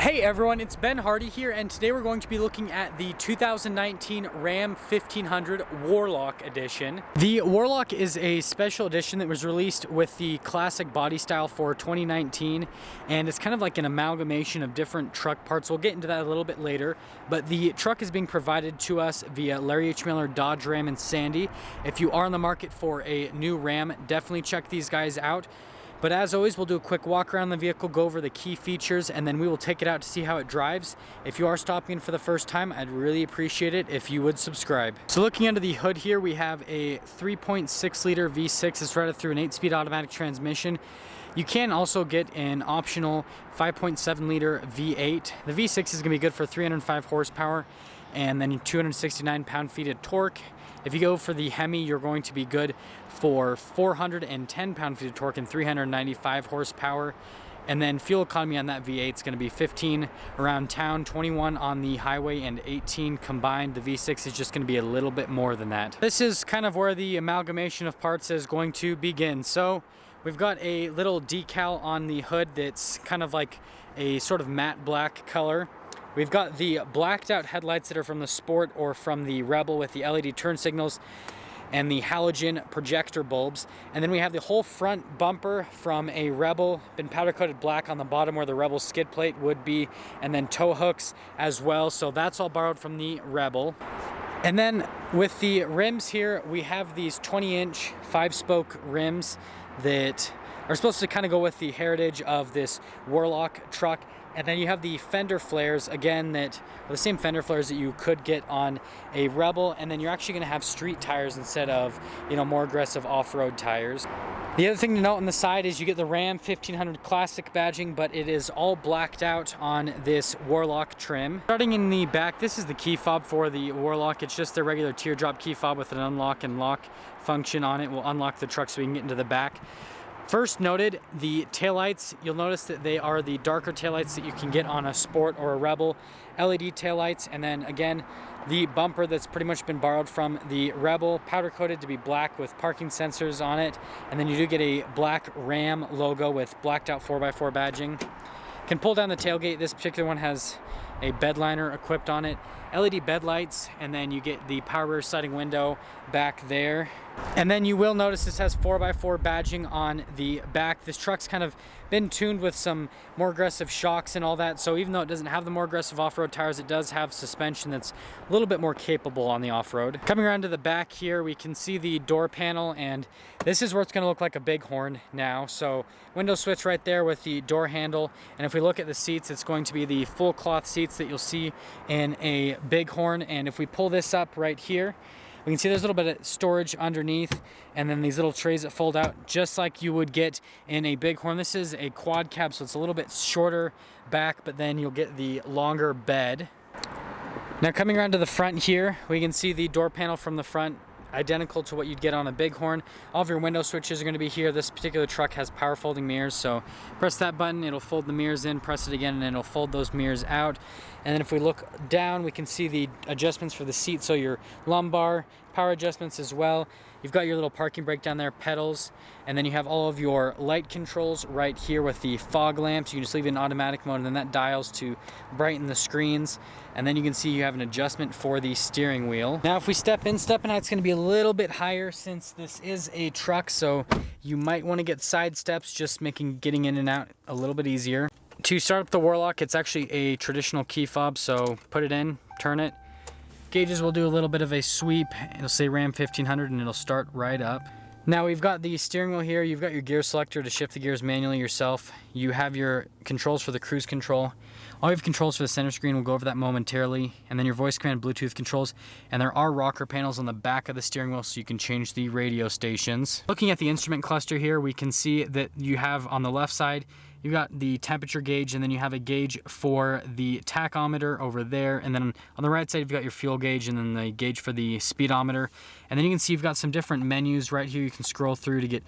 Hey everyone, it's Ben Hardy here, and today we're going to be looking at the 2019 Ram 1500 Warlock Edition. The Warlock is a special edition that was released with the classic body style for 2019, and it's kind of like an amalgamation of different truck parts. We'll get into that a little bit later, but the truck is being provided to us via Larry H. Miller Dodge Ram and Sandy. If you are on the market for a new Ram, definitely check these guys out. But as always, we'll do a quick walk around the vehicle, go over the key features, and then we will take it out to see how it drives. If you are stopping in for the first time, I'd really appreciate it if you would subscribe. So looking under the hood here, we have a 3.6 liter V6. It's routed through an 8-speed automatic transmission. You can also get an optional 5.7 liter V8. The V6 is gonna be good for 305 horsepower and then 269 pound-feet of torque. If you go for the Hemi, you're going to be good for 410 pound-feet of torque and 395 horsepower. And then fuel economy on that V8 is going to be 15 around town, 21 on the highway, and 18 combined. The V6 is just going to be a little bit more than that. This is kind of where the amalgamation of parts is going to begin. So we've got a little decal on the hood that's kind of like a sort of matte black color. We've got the blacked out headlights that are from the Sport or from the Rebel with the LED turn signals and the halogen projector bulbs. And then we have the whole front bumper from a Rebel, been powder coated black on the bottom where the Rebel skid plate would be, and then tow hooks as well. So that's all borrowed from the Rebel. And then with the rims here, we have these 20-inch 5-spoke rims that are supposed to kind of go with the heritage of this Warlock truck. And then you have the fender flares, again, that are the same fender flares that you could get on a Rebel. And then you're actually going to have street tires instead of, more aggressive off-road tires. The other thing to note on the side is you get the Ram 1500 Classic badging, but it is all blacked out on this Warlock trim. Starting in the back, this is the key fob for the Warlock. It's just the regular teardrop key fob with an unlock and lock function on it. We'll unlock the truck so we can get into the back. First noted, the taillights, you'll notice that they are the darker taillights that you can get on a Sport or a Rebel. LED taillights, and then again, the bumper that's pretty much been borrowed from the Rebel, powder coated to be black with parking sensors on it. And then you do get a black Ram logo with blacked out 4x4 badging. Can pull down the tailgate. This particular one has a bed liner equipped on it, LED bed lights, and then you get the power rear sliding window back there. And then you will notice this has 4x4 badging on the back. This truck's kind of been tuned with some more aggressive shocks and all that, so even though it doesn't have the more aggressive off-road tires, it does have suspension that's a little bit more capable on the off-road. Coming around to the back here, we can see the door panel, and this is where it's going to look like a Bighorn now. So window switch right there with the door handle, and if we look at the seats, it's going to be the full cloth seats that you'll see in a Bighorn. And if we pull this up right here, we can see there's a little bit of storage underneath, and then these little trays that fold out just like you would get in a Bighorn. This is a quad cab, so it's a little bit shorter back, but then you'll get the longer bed. Now coming around to the front here, we can see the door panel from the front, identical to what you'd get on a Bighorn. All of your window switches are going to be here. This particular truck has power folding mirrors, so press that button, it'll fold the mirrors in, press it again, and then it'll fold those mirrors out. And then if we look down, we can see the adjustments for the seat, so your lumbar, power adjustments as well. You've got your little parking brake down there, pedals, and then you have all of your light controls right here with the fog lamps. You can just leave it in automatic mode, and then that dials to brighten the screens. And then you can see you have an adjustment for the steering wheel. Now if we step in height's going to be a little bit higher since this is a truck, so you might want to get side steps, just making getting in and out a little bit easier. To start up the Warlock, it's actually a traditional key fob, so put it in, turn it. Gauges will do a little bit of a sweep. It'll say Ram 1500 and it'll start right up. Now we've got the steering wheel here. You've got your gear selector to shift the gears manually yourself. You have your controls for the cruise control. All your controls for the center screen, we'll go over that momentarily. And then your voice command Bluetooth controls. And there are rocker panels on the back of the steering wheel so you can change the radio stations. Looking at the instrument cluster here, we can see that you have on the left side, you've got the temperature gauge, and then you have a gauge for the tachometer over there. And then on the right side, you've got your fuel gauge and then the gauge for the speedometer. And then you can see you've got some different menus right here you can scroll through to get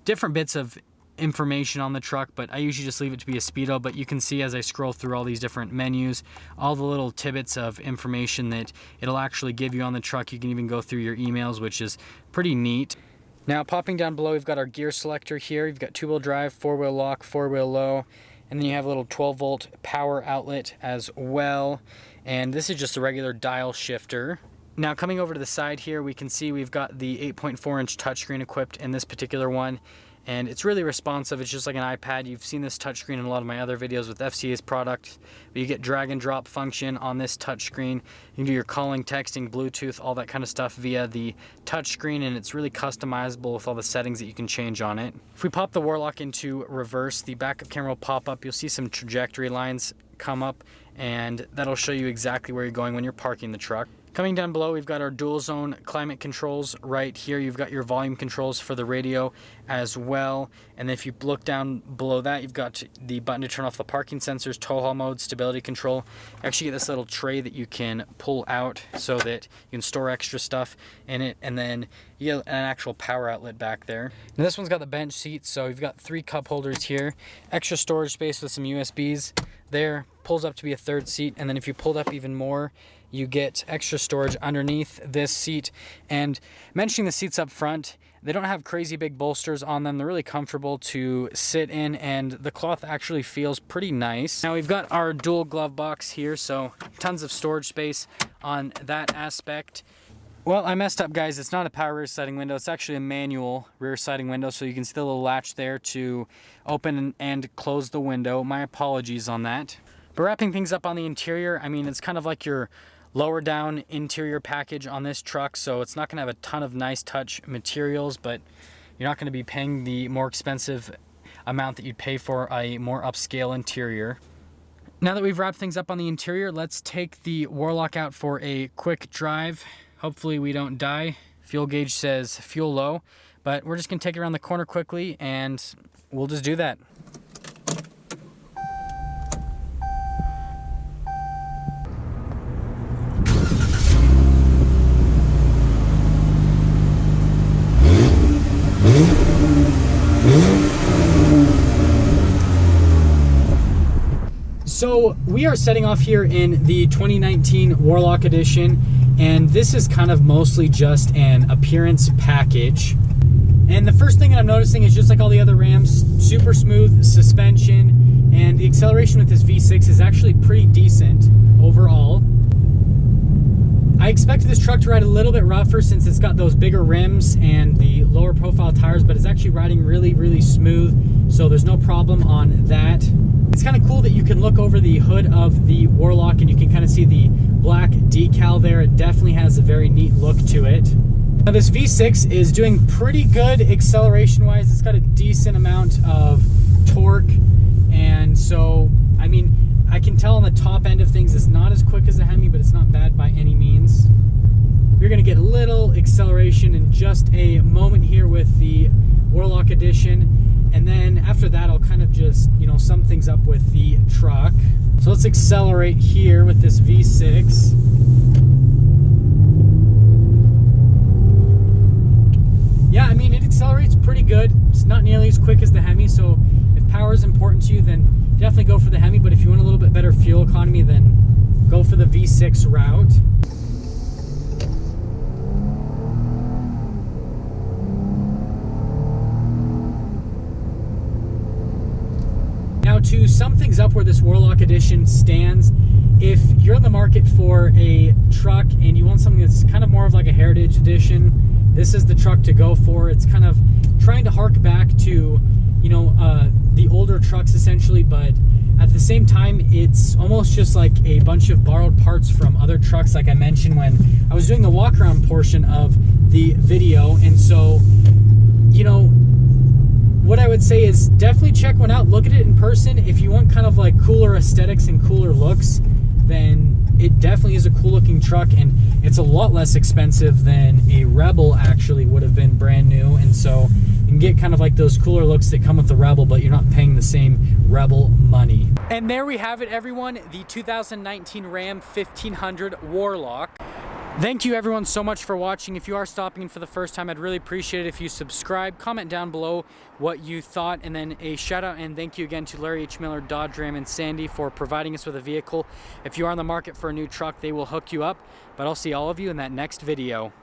different bits of information on the truck, but I usually just leave it to be a speedo. But you can see as I scroll through all these different menus, all the little tidbits of information that it'll actually give you on the truck. You can even go through your emails, which is pretty neat. Now popping down below, we've got our gear selector here. You've got 2-wheel drive, 4-wheel lock, 4-wheel low, And then you have a little 12-volt power outlet as well. And this is just a regular dial shifter. Now coming over to the side here, we can see we've got the 8.4-inch touchscreen equipped in this particular one. And it's really responsive. It's just like an iPad. You've seen this touchscreen in a lot of my other videos with FCA's products. But you get drag and drop function on this touchscreen. You can do your calling, texting, Bluetooth, all that kind of stuff via the touchscreen, and it's really customizable with all the settings that you can change on it. If we pop the Warlock into reverse, the backup camera will pop up. You'll see some trajectory lines come up, and that'll show you exactly where you're going when you're parking the truck. Coming down below, we've got our dual zone climate controls right here. You've got your volume controls for the radio as well. And if you look down below that, you've got the button to turn off the parking sensors, tow haul mode, stability control. You actually get this little tray that you can pull out so that you can store extra stuff in it. And then you get an actual power outlet back there. Now this one's got the bench seats, so you've got 3 cup holders here, extra storage space with some USBs there, pulls up to be a 3rd seat. And then if you pulled up even more, you get extra storage underneath this seat. And mentioning the seats up front, they don't have crazy big bolsters on them. They're really comfortable to sit in, and the cloth actually feels pretty nice. Now we've got our dual glove box here, so tons of storage space on that aspect. Well, I messed up, guys. It's not a power rear sliding window. It's actually a manual rear sliding window, so you can see the little latch there to open and close the window. My apologies on that. But wrapping things up on the interior, I mean, it's kind of like your lower down interior package on this truck, so it's not going to have a ton of nice touch materials, but you're not going to be paying the more expensive amount that you'd pay for a more upscale interior. Now that we've wrapped things up on the interior, let's take the Warlock out for a quick drive. Hopefully we don't die. Fuel gauge says fuel low, but we're just going to take it around the corner quickly and we'll just do that. So we are setting off here in the 2019 Warlock Edition, and this is kind of mostly just an appearance package. And the first thing that I'm noticing is, just like all the other Rams, super smooth suspension, and the acceleration with this V6 is actually pretty decent overall. I expected this truck to ride a little bit rougher since it's got those bigger rims and the lower profile tires, but it's actually riding really, really smooth, so there's no problem on that. It's kind of cool that you can look over the hood of the Warlock and you can kind of see the black decal there. It definitely has a very neat look to it. Now this V6 is doing pretty good acceleration wise. It's got a decent amount of torque, and so I mean, I can tell on the top end of things it's not as quick as a Hemi, but it's not bad by any means. We're going to get a little acceleration in just a moment here with the Warlock Edition, and then after that I'll kind of just, you know, sum things up with the truck. So let's accelerate here with this V6. Yeah, I mean, it accelerates pretty good. It's not nearly as quick as the Hemi, so if power is important to you, then definitely go for the Hemi, but if you want a little bit better fuel economy, then go for the V6 route. Now, to sum things up where this Warlock Edition stands, if you're in the market for a truck and you want something that's kind of more of like a heritage edition, this is the truck to go for. It's kind of trying to hark back to, you know, the older trucks essentially, but at the same time it's almost just like a bunch of borrowed parts from other trucks, like I mentioned when I was doing the walk around portion of the video. And so, you know, what I would say is definitely check one out, look at it in person. If you want kind of like cooler aesthetics and cooler looks, then it definitely is a cool looking truck, and it's a lot less expensive than a Rebel actually would have been brand new. And so you can get kind of like those cooler looks that come with the Rebel, but you're not paying the same Rebel money. And there we have it, everyone, the 2019 Ram 1500 Warlock. Thank you everyone so much for watching. If you are stopping in for the first time, I'd really appreciate it if you subscribe, comment down below what you thought, and then a shout out and thank you again to Larry H. Miller, Dodge, Ram, and Sandy for providing us with a vehicle. If you are on the market for a new truck, they will hook you up, but I'll see all of you in that next video.